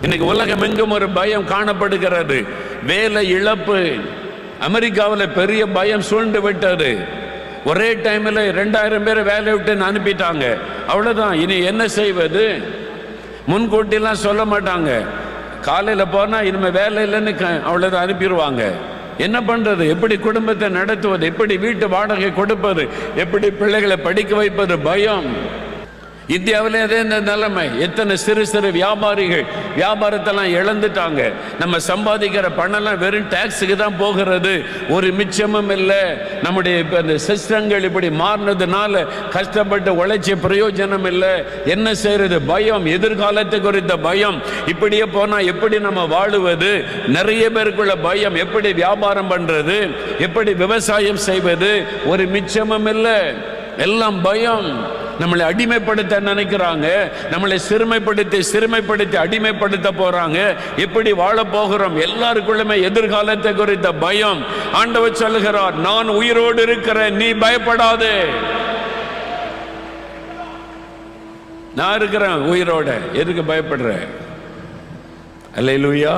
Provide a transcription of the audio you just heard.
இன்னைக்கு உலகம் எங்கும் ஒரு பயம் காணப்படுகிறது. வேலை இழப்பு. அமெரிக்காவில் பெரிய பயம் சூழ்ந்து விட்டது. ஒரே டைமில் 2000 பேரை வேலையை விட்டு அனுப்பிட்டாங்க. அவ்வளோதான். இனி என்ன செய்வது? முன்கூட்டிலாம் சொல்ல மாட்டாங்க. காலையில் போனால் இனிமேல் வேலை இல்லைன்னு அவ்வளோதான் அனுப்பிடுவாங்க. என்ன பண்ணுறது? எப்படி குடும்பத்தை நடத்துவது? எப்படி வீட்டு வாடகை கொடுப்பது? எப்படி பிள்ளைகளை படிக்க வைப்பது? பயம். இந்தியாவில் அதே இந்த நிலைமை. எத்தனை சிறு சிறு வியாபாரிகள் வியாபாரத்தெல்லாம் இழந்துட்டாங்க. நம்ம சம்பாதிக்கிற பணம்லாம் வெறும் டாக்ஸுக்கு தான் போகிறது. ஒரு மிச்சமும் இல்லை. நம்முடைய இப்போ இந்த சிஸ்டங்கள் இப்படி மாறினதுனால கஷ்டப்பட்டு உழைச்ச பிரயோஜனம் இல்லை. என்ன செய்யறது? பயம். எதிர்காலத்தை குறித்த பயம். இப்படியே போனால் எப்படி நம்ம வாழுவது? நிறைய பேருக்குள்ள பயம். எப்படி வியாபாரம் பண்ணுறது? எப்படி விவசாயம் செய்வது? ஒரு மிச்சமும் இல்லை. எல்லாம் பயம். நம்மளை அடிமைப்படுத்த நினைக்கிறாங்க. நம்மளை சிறுமைப்படுத்தி அடிமைப்படுத்த போறாங்க. எப்படி வாழ போகிறோம்? எல்லாருக்குள்ளுமே எதிர்காலத்தை குறித்த பயம். ஆண்டவர் சொல்லுகிறார், நான் உயிரோடு இருக்கிறேன், நீ பயப்படாதே. நான் இருக்கிறேன் உயிரோட, எதுக்கு பயப்படுற? அல்லேலூயா.